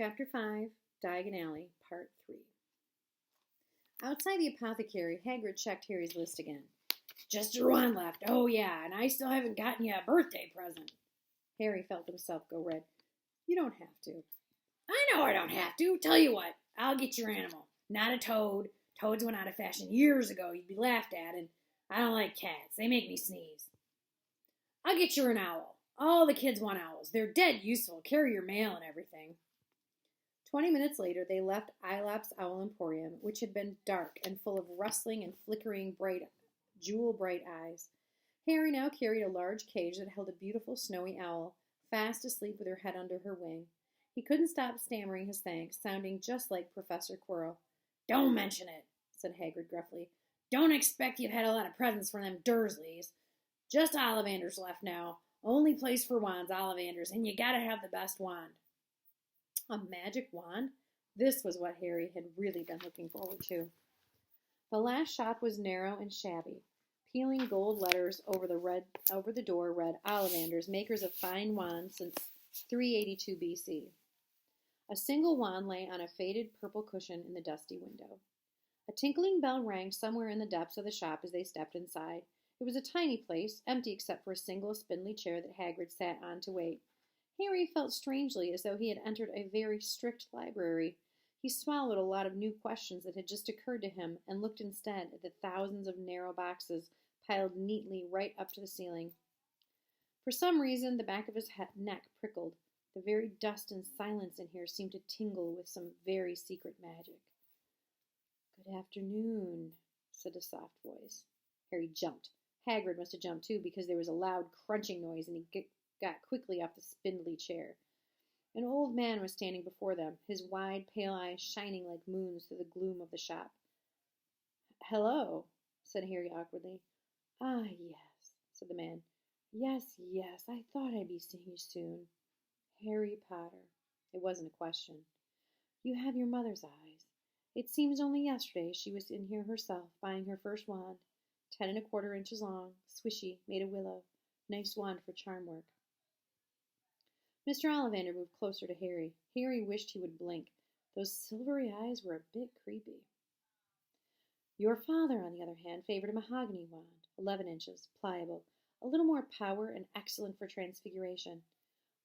Chapter 5, Diagon Alley, Part 3. Outside the apothecary, Hagrid checked Harry's list again. Just your one left. Oh, yeah, and I still haven't gotten you a birthday present. Harry felt himself go red. You don't have to. I know I don't have to. Tell you what, I'll get your animal. Not a toad. Toads went out of fashion years ago. You'd be laughed at, and I don't like cats. They make me sneeze. I'll get you an owl. All the kids want owls. They're dead useful. Carry your mail and everything. 20 minutes later, they left Ilap's Owl Emporium, which had been dark and full of rustling and flickering jewel-bright eyes. Harry now carried a large cage that held a beautiful snowy owl, fast asleep with her head under her wing. He couldn't stop stammering his thanks, sounding just like Professor Quirrell. Don't mention it, said Hagrid gruffly. Don't expect you've had a lot of presents from them Dursleys. Just Ollivanders left now. Only place for wands, Ollivanders, and you gotta have the best wand. A magic wand? This was what Harry had really been looking forward to. The last shop was narrow and shabby. Peeling gold letters over the door read, Ollivanders, makers of fine wands since 382 BC. A single wand lay on a faded purple cushion in the dusty window. A tinkling bell rang somewhere in the depths of the shop as they stepped inside. It was a tiny place, empty except for a single spindly chair that Hagrid sat on to wait. Harry felt strangely as though he had entered a very strict library. He swallowed a lot of new questions that had just occurred to him and looked instead at the thousands of narrow boxes piled neatly right up to the ceiling. For some reason, the back of his neck prickled. The very dust and silence in here seemed to tingle with some very secret magic. Good afternoon, said a soft voice. Harry jumped. Hagrid must have jumped too, because there was a loud crunching noise, and he got quickly off the spindly chair. An old man was standing before them, his wide, pale eyes shining like moons through the gloom of the shop. Hello, said Harry awkwardly. Ah, yes, said the man. Yes, I thought I'd be seeing you soon. Harry Potter. It wasn't a question. You have your mother's eyes. It seems only yesterday she was in here herself, buying her first wand. 10 1/4 inches long, swishy, made of willow. Nice wand for charm work. Mr. Ollivander moved closer to Harry. Harry wished he would blink. Those silvery eyes were a bit creepy. Your father, on the other hand, favored a mahogany wand, 11 inches, pliable, a little more power and excellent for transfiguration.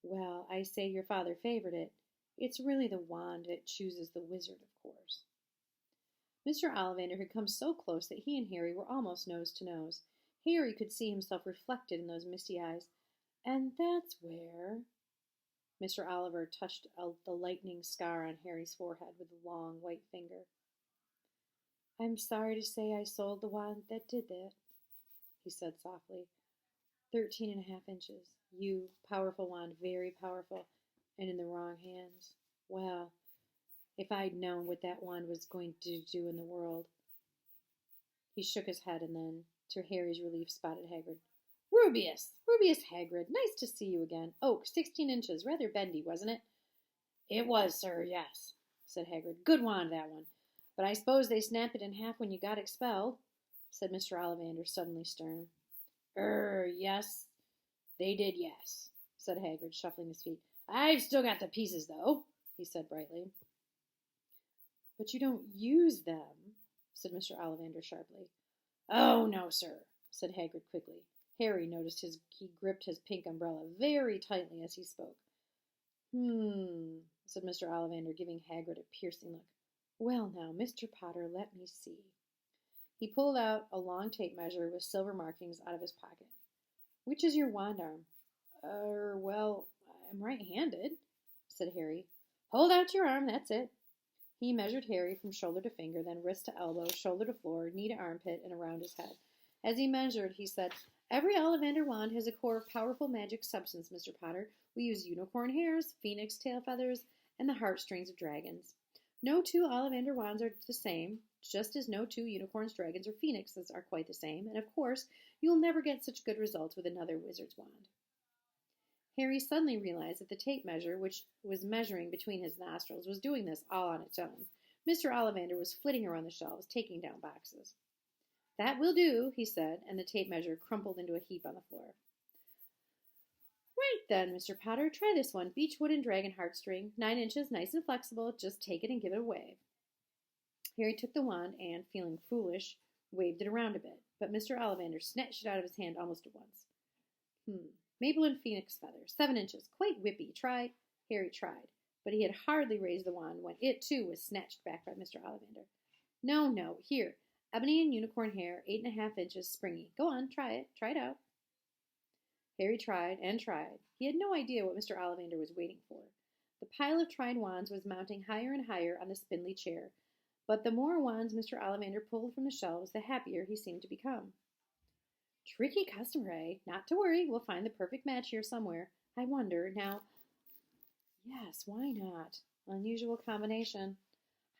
Well, I say your father favored it. It's really the wand that chooses the wizard, of course. Mr. Ollivander had come so close that he and Harry were almost nose to nose. Harry could see himself reflected in those misty eyes. And that's where... Mr. Oliver touched the lightning scar on Harry's forehead with a long white finger. I'm sorry to say I sold the wand that did that, he said softly. 13 1/2 inches. Powerful wand, very powerful, and in the wrong hands. Well, if I'd known what that wand was going to do in the world. He shook his head and then, to Harry's relief, spotted Hagrid. Rubeus Hagrid, nice to see you again. Oak, 16 inches, rather bendy, wasn't it? It was, sir, yes, said Hagrid. Good wand, that one. But I suppose they snapped it in half when you got expelled, said Mr. Ollivander, suddenly stern. Yes, they did, yes, said Hagrid, shuffling his feet. I've still got the pieces, though, he said brightly. But you don't use them, said Mr. Ollivander sharply. Oh, no, sir, said Hagrid quickly. Harry noticed he gripped his pink umbrella very tightly as he spoke. Said Mr. Ollivander, giving Hagrid a piercing look. Well now, Mr. Potter, let me see. He pulled out a long tape measure with silver markings out of his pocket. Which is your wand arm? Well, I'm right-handed, said Harry. Hold out your arm, that's it. He measured Harry from shoulder to finger, then wrist to elbow, shoulder to floor, knee to armpit, and around his head. As he measured, he said, Every Ollivander wand has a core of powerful magic substance, Mr. Potter. We use unicorn hairs, phoenix tail feathers, and the heartstrings of dragons. No two Ollivander wands are the same, just as no two unicorns, dragons, or phoenixes are quite the same, and of course, you'll never get such good results with another wizard's wand. Harry suddenly realized that the tape measure, which was measuring between his nostrils, was doing this all on its own. Mr. Ollivander was flitting around the shelves, taking down boxes. That will do, he said, and the tape measure crumpled into a heap on the floor. Right then, Mr. Potter, try this one. Beechwood and dragon heartstring, 9 inches, nice and flexible. Just take it and give it a wave. Harry took the wand and, feeling foolish, waved it around a bit. But Mr. Ollivander snatched it out of his hand almost at once. Maple and phoenix feather, 7 inches, quite whippy. Try. Harry tried, but he had hardly raised the wand when it, too, was snatched back by Mr. Ollivander. No, no, here. Ebony and unicorn hair, 8.5 inches, springy. Go on, try it. Try it out. Harry tried and tried. He had no idea what Mr. Ollivander was waiting for. The pile of tried wands was mounting higher and higher on the spindly chair, but the more wands Mr. Ollivander pulled from the shelves, the happier he seemed to become. Tricky customer, eh? Not to worry, we'll find the perfect match here somewhere. I wonder, now... Yes, why not? Unusual combination.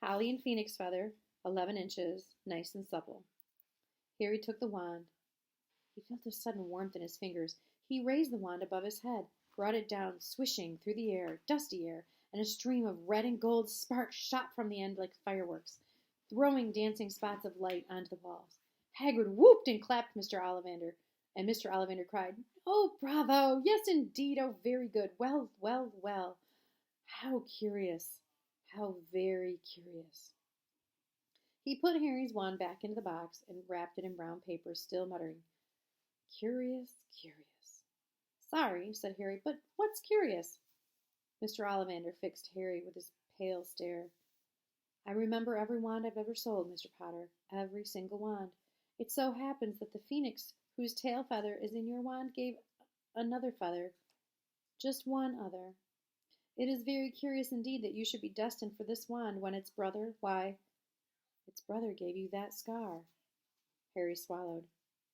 Holly and phoenix feather, 11 inches, nice and supple. Harry took the wand. He felt a sudden warmth in his fingers. He raised the wand above his head, brought it down, swishing through the air, dusty air, and a stream of red and gold sparks shot from the end like fireworks, throwing dancing spots of light onto the walls. Hagrid whooped and clapped Mr. Ollivander, and Mr. Ollivander cried, "Oh, bravo! Yes, indeed! Oh, very good! Well, well, well! How curious! How very curious!" He put Harry's wand back into the box and wrapped it in brown paper, still muttering, "Curious, curious." "Sorry," said Harry, "but what's curious?" Mr. Ollivander fixed Harry with his pale stare. "I remember every wand I've ever sold, Mr. Potter, every single wand. It so happens that the phoenix whose tail feather is in your wand gave another feather, just one other. It is very curious indeed that you should be destined for this wand when its brother, why, its brother gave you that scar." Harry swallowed.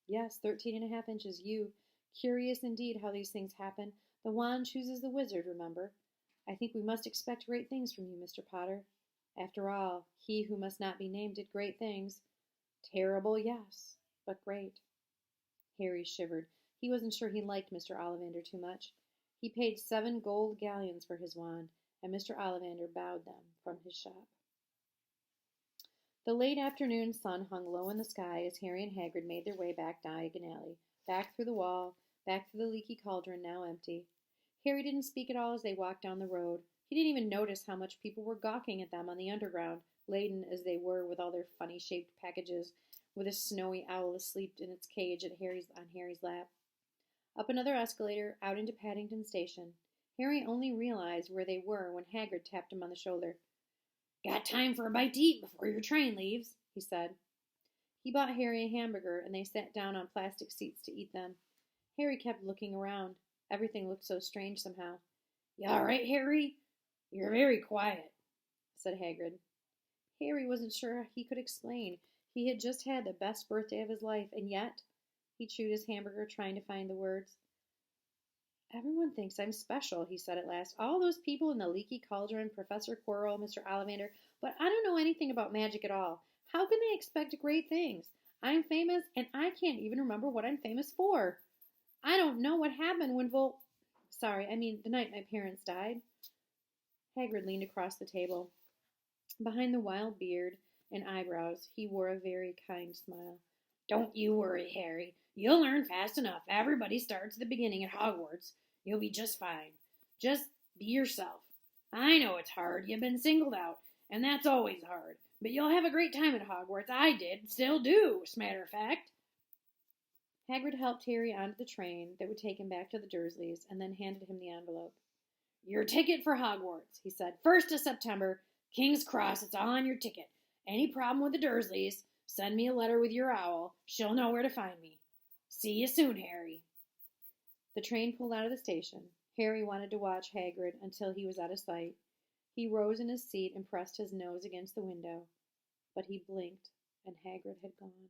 "Yes, 13.5 inches, you. Curious indeed how these things happen. The wand chooses the wizard, remember. I think we must expect great things from you, Mr. Potter. After all, he who must not be named did great things. Terrible, yes, but great." Harry shivered. He wasn't sure he liked Mr. Ollivander too much. He paid 7 gold galleons for his wand, and Mr. Ollivander bowed them from his shop. The late afternoon sun hung low in the sky as Harry and Hagrid made their way back Diagon Alley, back through the wall, back through the leaky cauldron, now empty. Harry didn't speak at all as they walked down the road. He didn't even notice how much people were gawking at them on the underground, laden as they were with all their funny-shaped packages, with a snowy owl asleep in its cage on Harry's lap. Up another escalator, out into Paddington Station. Harry only realized where they were when Hagrid tapped him on the shoulder. "Got time for a bite to eat before your train leaves," he said. He bought Harry a hamburger, and they sat down on plastic seats to eat them. Harry kept looking around. Everything looked so strange somehow. "You all right, Harry? You're very quiet," said Hagrid. Harry wasn't sure he could explain. He had just had the best birthday of his life, and yet... He chewed his hamburger, trying to find the words. "Everyone thinks I'm special," he said at last. "All those people in the leaky cauldron, Professor Quirrell, Mr. Ollivander, but I don't know anything about magic at all. How can they expect great things? I'm famous, and I can't even remember what I'm famous for. I don't know what happened when the night my parents died." Hagrid leaned across the table. Behind the wild beard and eyebrows, he wore a very kind smile. "Don't you worry, Harry. You'll learn fast enough. Everybody starts at the beginning at Hogwarts. You'll be just fine. Just be yourself. I know it's hard. You've been singled out, and that's always hard. But you'll have a great time at Hogwarts. I did. Still do, as a matter of fact." Hagrid helped Harry onto the train that would take him back to the Dursleys, and then handed him the envelope. "Your ticket for Hogwarts," he said. "1st of September. King's Cross. It's all on your ticket. Any problem with the Dursleys, send me a letter with your owl. She'll know where to find me. See you soon, Harry." The train pulled out of the station. Harry wanted to watch Hagrid until he was out of sight. He rose in his seat and pressed his nose against the window. But he blinked, and Hagrid had gone.